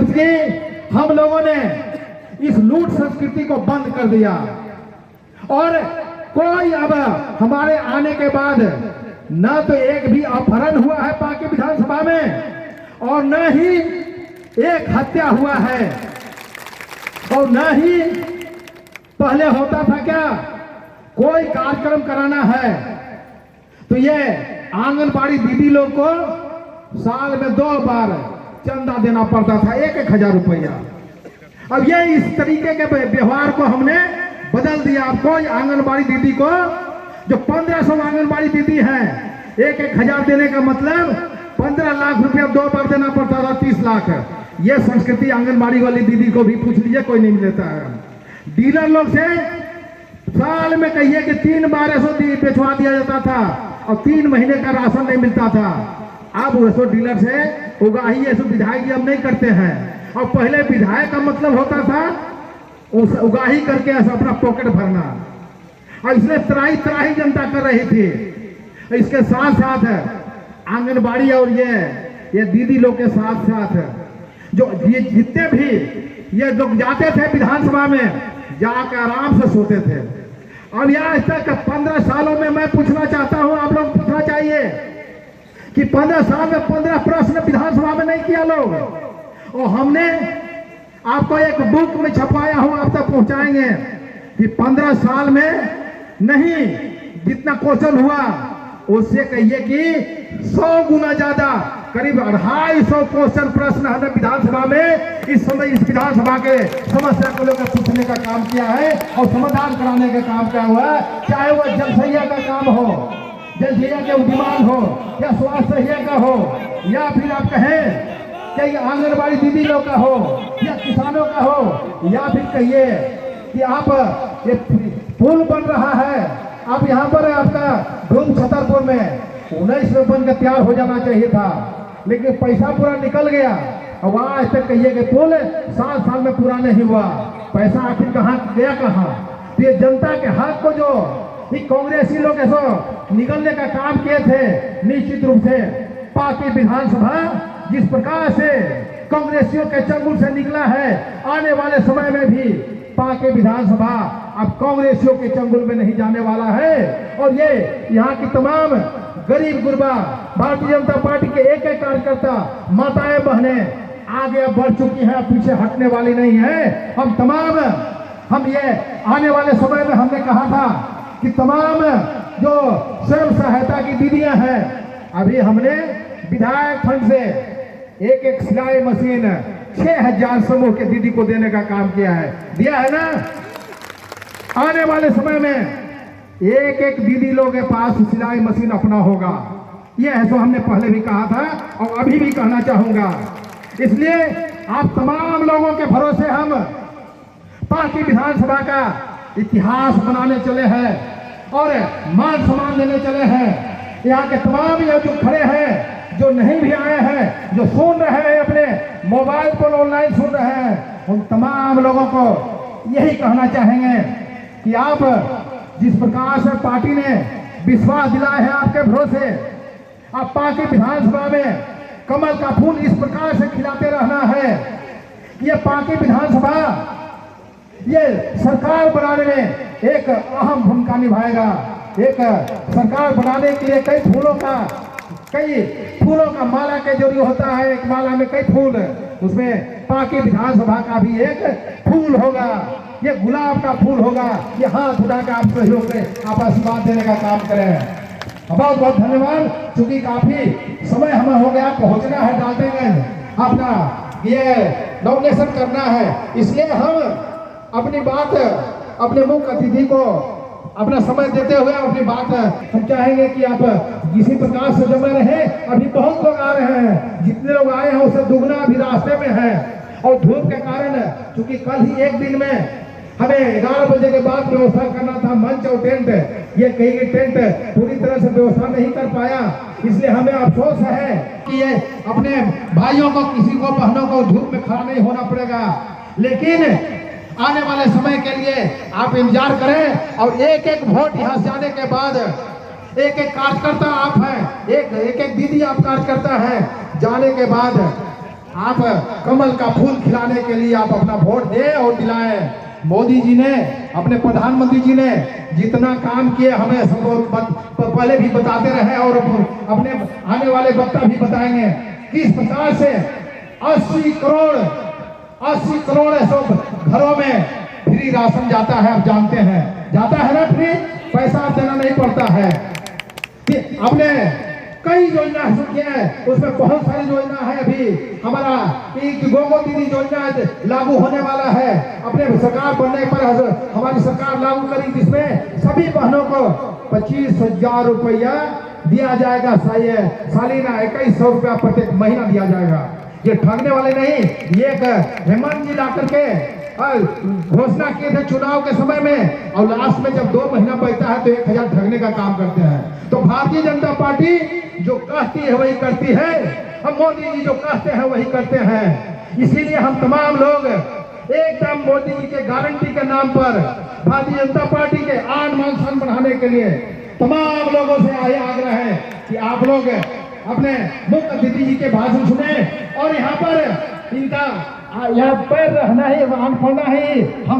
जब से हम लोगों ने इस लूट संस्कृति को बंद कर दिया और कोई अब हमारे आने के बाद न तो एक भी अपहरण हुआ है पाके विधानसभा में और न ही एक हत्या हुआ है और न ही पहले होता था क्या कोई कार्यक्रम कराना है तो ये आंगनबाड़ी दीदी लोग को साल में 2 बार चंदा देना पड़ता था 1,000 रुपया। अब ये इस तरीके के व्यवहार को हमने बदल दिया। अब कोई आंगनबाड़ी दीदी को जो 1500 आंगनबाड़ी दीदी हैं 1,000 देने का मतलब 15 लाख रुपया 2 बार देना पड़ता था 30 लाख। ये संस्कृति आंगनबाड़ी वाली दीदी को भी पूछ लीजिए कोई नहीं लेता है। डीलर लोग से साल में कहिए कि 3 बार ऐसो बेचवा दिया जाता था और 3 महीने का राशन नहीं मिलता था। अब वैसो डीलर से उगाही ऐसो विधायक अब नहीं करते हैं और पहले विधायक का मतलब होता था उगाही करके ऐसा अपना पॉकेट भरना और इसलिए त्राही त्राही जनता कर रही थी। इसके साथ साथ आंगनबाड़ी और ये दीदी लोग के साथ साथ जो ये जितने भी ये लोग जाते थे विधानसभा में जाकर आराम से सोते थे। अब यह आज तक 15 सालों में मैं पूछना चाहता हूं आप लोग पूछना चाहिए कि 15 साल में 15 प्रश्न विधानसभा में नहीं किया लोग और हमने आपको एक बुक में छपवाया हूं आप तक पहुंचाएंगे कि 15 साल में नहीं जितना क्वेश्चन हुआ उससे कहिए कि 100 गुना ज्यादा करीब 250 क्वेश्चन प्रश्न हमने विधानसभा में इस समय इस विधानसभा के समस्या को लेकर पूछने का काम किया है और समाधान कराने का काम किया हुआ है। चाहे वह जनसहिया का काम हो, जनसहिया के उद्यमान हो या स्वास्थ्य सहिया का हो या फिर आप कहें कि आंगनबाड़ी दीदी लोग का हो या किसानों का हो या फिर कहिए कि आप ये पुल बन रहा है अब यहाँ पर आपका धूम छतरपुर में 19 में बन के तैयार हो जाना चाहिए था लेकिन पैसा पूरा निकल गया और आज तक कहिए कि पुल 7 साल में पूरा नहीं हुआ। पैसा आखिर कहाँ गया कहाँ? तो ये जनता के हक को जो कांग्रेसी लोग ऐसा निकलने का काम किए थे निश्चित रूप से पार्टी विधानसभा जिस प्रकार से कांग्रेसियों के चंगुल से निकला है आने वाले समय में भी पाके विधानसभा अब कांग्रेसियों के चंगुल में नहीं जाने वाला है। और ये यहाँ की तमाम गरीब गुरबा भारतीय जनता पार्टी के एक एक कार्यकर्ता माताएं बहनें आगे बढ़ चुकी हैं, पीछे हटने वाली नहीं है। हम तमाम हम ये आने वाले समय में हमने कहा था कि तमाम जो स्वयं सहायता की दीदियां हैं अभी हमने विधायक फंड से एक सिलाई मशीन 6,000 समूह के दीदी को देने का काम किया है, दिया है ना। आने वाले समय में एक दीदी लोगों के पास सिलाई मशीन अपना होगा। यह है तो हमने पहले भी कहा था और अभी भी कहना चाहूंगा। इसलिए आप तमाम लोगों के भरोसे हम पार्टी विधानसभा का इतिहास बनाने चले हैं और मान सम्मान देने चले हैं। यहाँ के तमाम ये जो खड़े हैं जो नहीं भी आए हैं जो सुन रहे हैं अपने मोबाइल पर ऑनलाइन सुन रहे हैं उन तमाम लोगों को यही कहना चाहेंगे कि आप जिस प्रकार से पार्टी ने विश्वास दिलाया है आपके भरोसे आप पार्टी विधानसभा में कमल का फूल इस प्रकार से खिलाते रहना है। ये पार्टी विधानसभा ये सरकार बनाने में एक अहम भूमिका निभाएगा। एक सरकार बनाने के लिए कई फूलों का माला के जरूरी होता है। एक माला में कई फूल उसमें पार्टी विधानसभा का भी एक फूल होगा। ये गुलाब का फूल होगा। ये हाथ उठाकर आप सहयोग से आप आशीर्वाद देने का काम करें। बहुत बहुत धन्यवाद। चूंकि काफी समय हमें हो गया पहुंचना है डालटेगंज अपना ये नॉमिनेशन करना है इसलिए हम अपनी बात अपने मुख्य अतिथि को अपना समय देते हुए अपनी बात हम चाहेंगे कि आप इसी प्रकार से जमे रहे। अभी बहुत लोग आ रहे हैं, जितने लोग आए हैं उससे दुगना अभी रास्ते में है और धूप के कारण चूंकि कल ही एक दिन में हमें 11 बजे के बाद व्यवस्था करना था मंच और टेंट। ये कहीं टेंट पूरी तरह से व्यवस्था नहीं कर पाया इसलिए हमें अफसोस है कि ये अपने भाइयों को किसी को बहनों को धूप में खड़ा नहीं होना पड़ेगा। लेकिन आने वाले समय के लिए आप इंतजार करें और एक एक वोट यहाँ से जाने के बाद एक कार्यकर्ता आप हैं, एक दीदी आप कार्यकर्ता हैं, जाने के बाद आप कमल का फूल खिलाने के लिए आप अपना वोट दें और दिलाएं। मोदी जी ने, अपने प्रधानमंत्री जी ने जितना काम किए हमें सब पहले भी बताते रहे और अपने आने वाले वक्ता भी बताएंगे। किस प्रकार से 80 करोड़ सब घरों में फ्री राशन जाता है, आप जानते हैं, जाता है ना, फ्री पैसा देना नहीं पड़ता है। आपने कई योजना शुरू किया है, उसमें बहुत सारी योजना है। अभी हमारा गोगो दीदी योजना लागू होने वाला है, अपने सरकार बनने पर हमारी सरकार लागू करी, जिसमें सभी बहनों को 25,000 रुपया दिया जाएगा। सालीना 2100 रुपया प्रत्येक महीना दिया जाएगा। ये ठगने वाले नहीं, ये हेमंत जी ला करके घोषणा किए थे चुनाव के समय में, और लास्ट में जब 2 महीना बचता है तो 1000 ठगने का काम करते हैं। तो भारतीय जनता पार्टी जो कहती है वही करती है, हम मोदी जी जो कहते हैं वही करते हैं। इसीलिए हम तमाम लोग एकदम मोदी जी के गारंटी के नाम पर भारतीय जनता पार्टी के आन मान सम्मान बढ़ाने के लिए तमाम लोगों से यही आग्रह है कि आप लोग अपने मुख्य अतिथि जी के भाषण सुने और यहाँ पर इनका यहाँ पर रहना ही, वहां पढ़ना ही हम